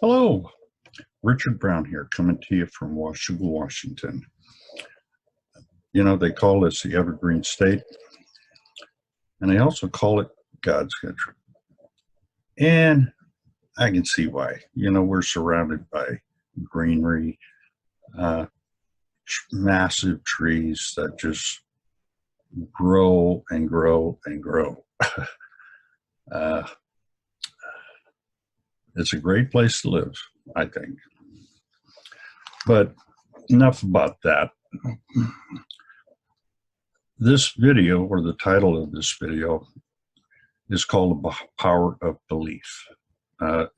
Hello, Richard Brown here, coming to you from Washougal, Washington. You know, they call this the Evergreen State, and they also call it God's country. And I can see why. You know, we're surrounded by greenery, uh, massive trees that just grow and grow and grow. uh, it's a great place to live, I think. But enough about that. This video, or the title of this video, is called The Power of Belief.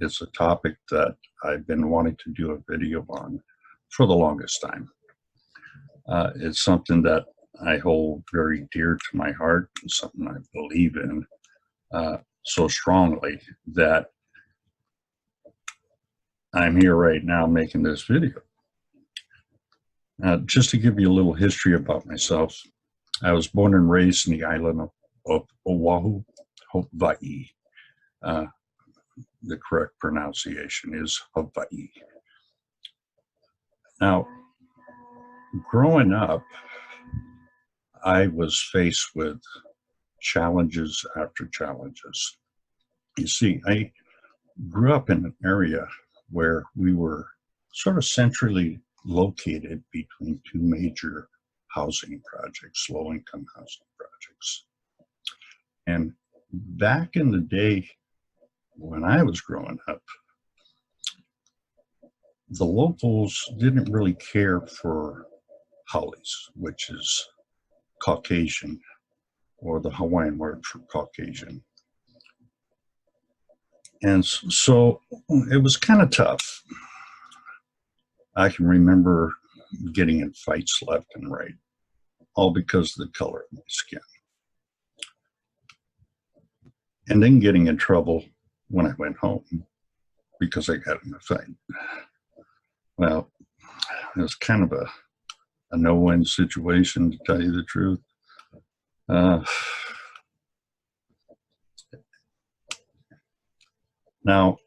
It's a topic that I've been wanting to do a video on for the longest time. It's something that I hold very dear to my heart, and something I believe in so strongly that I'm here right now making this video. Just to give you a little history about myself, I was born and raised in the island of Oahu, Hawaii. The correct pronunciation is Hawaii. Now, growing up, I was faced with challenges after challenges. You see, I grew up in an area where we were sort of centrally located between two major housing projects, low-income housing projects. And back in the day when I was growing up, the locals didn't really care for haoles, which is Caucasian, or the Hawaiian word for Caucasian. And so it was kind of tough. I can remember getting in fights left and right, all because of the color of my skin. And then getting in trouble when I went home because I got in a fight. Well, it was kind of a no-win situation, to tell you the truth. Now,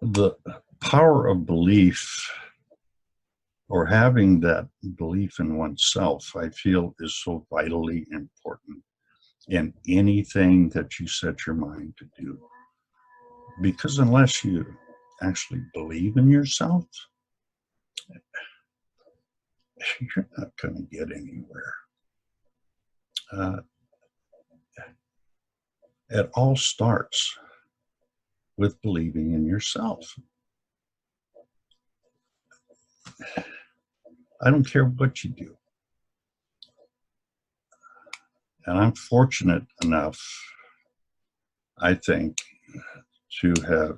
the power of belief, or having that belief in oneself, I feel is so vitally important in anything that you set your mind to do. Because unless you actually believe in yourself, you're not going to get anywhere. It all starts with believing in yourself. I don't care what you do. And I'm fortunate enough, I think, to have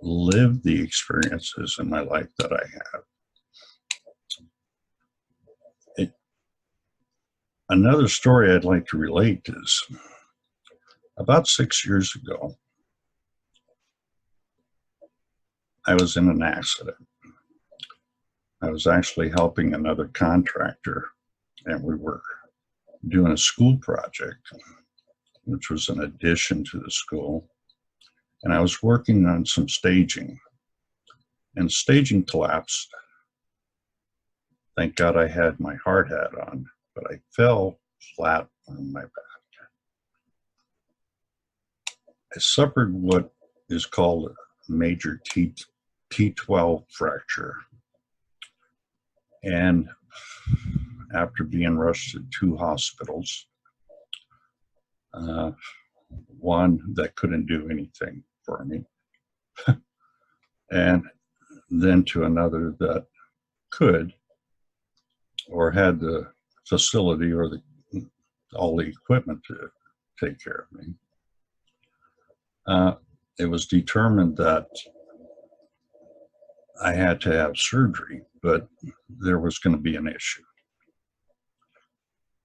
lived the experiences in my life that I have. Another story I'd like to relate is about 6 years ago, I was in an accident. I was actually helping another contractor, and we were doing a school project, which was an addition to the school. And I was working on some staging, and staging collapsed. Thank God I had my hard hat on, but I fell flat on my back. I suffered what is called a major T12 fracture. And after being rushed to 2 hospitals, one that couldn't do anything for me, and then to another that could, or had the facility or all the equipment to take care of me. It was determined that I had to have surgery, but there was going to be an issue.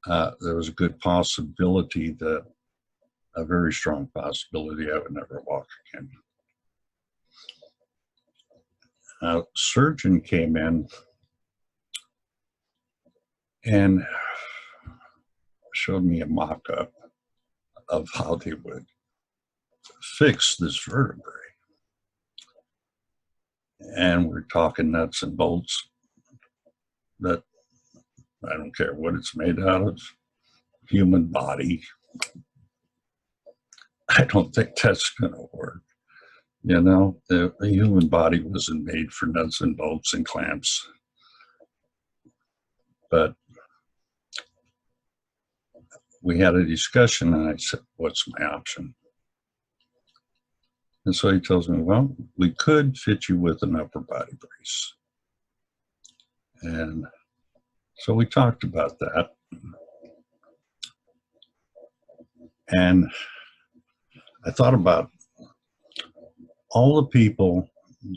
There was a good possibility that, a very strong possibility, I would never walk again. A surgeon came in and showed me a mock-up of how they would fix this vertebrae. And we're talking nuts and bolts that I don't care what it's made out of, human body. I don't think that's going to work. You know, the human body wasn't made for nuts and bolts and clamps. But we had a discussion, and I said, what's my option? And so he tells me, well, we could fit you with an upper body brace. And so we talked about that. And I thought about all the people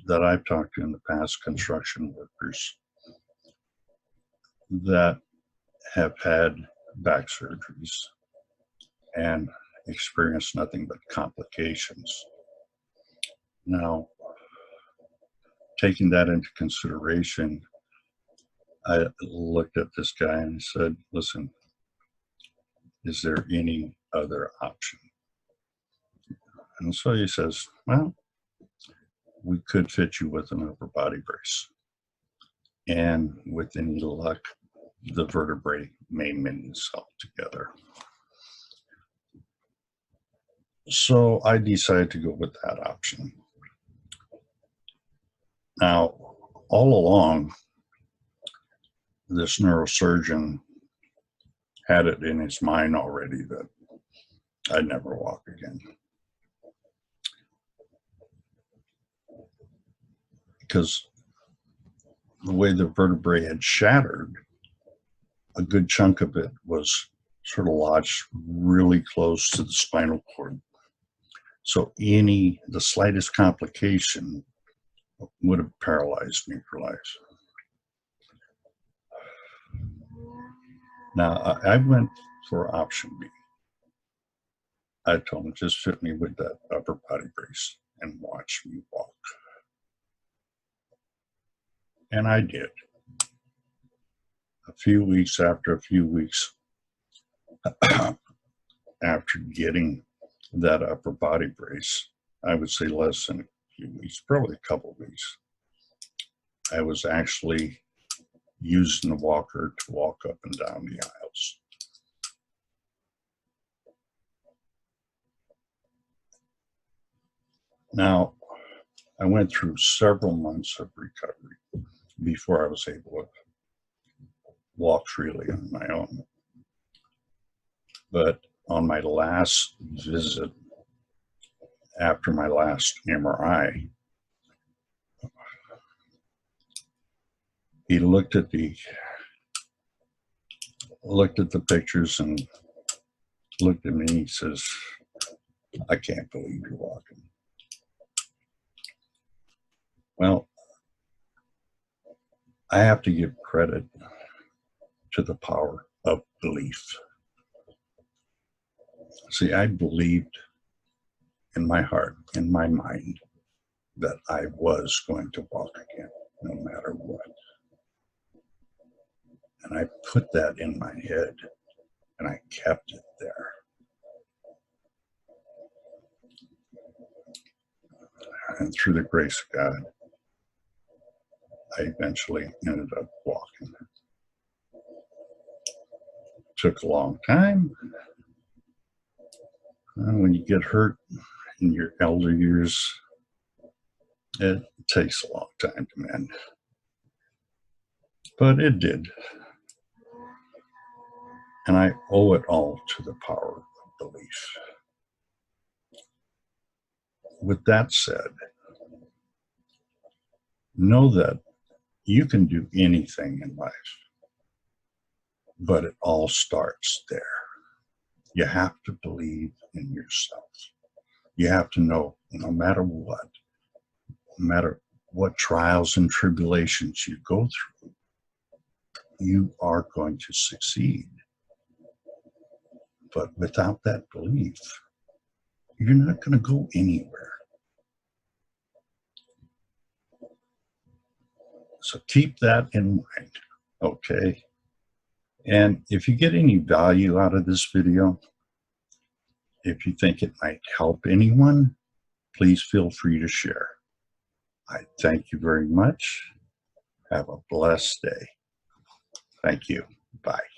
that I've talked to in the past, construction workers, that have had back surgeries and experienced nothing but complications. Now, taking that into consideration, I looked at this guy and said, listen, is there any other option? And so he says, well, we could fit you with an upper body brace. And with any luck, the vertebrae may mend itself together. So I decided to go with that option. Now, all along, this neurosurgeon had it in his mind already that I'd never walk again. Because the way the vertebrae had shattered, a good chunk of it was sort of lodged really close to the spinal cord. So the slightest complication would have paralyzed me for life. Now, I went for option B. I told him, just fit me with that upper body brace and watch me walk. And I did. A few weeks after after getting that upper body brace, I would say less than a few weeks, probably a couple of weeks, I was actually using the walker to walk up and down the aisles. Now, I went through several months of recovery before I was able to walk freely on my own. But on my last visit, after my last MRI, he looked at the pictures and looked at me and he says, I can't believe you're walking. Well, I have to give credit to the power of belief. See, I believed in my heart, in my mind, that I was going to walk again, no matter what. And I put that in my head, and I kept it there. And through the grace of God, I eventually ended up walking. Took a long time. When you get hurt in your elder years, it takes a long time to mend. But it did. And I owe it all to the power of belief. With that said, know that you can do anything in life, but it all starts there. You have to believe in yourself. You have to know, no matter what trials and tribulations you go through, you are going to succeed. But without that belief, you're not going to go anywhere. So keep that in mind, okay? And if you get any value out of this video, If you think it might help anyone, please feel free to share. I thank you very much. Have a blessed day. Thank you. Bye.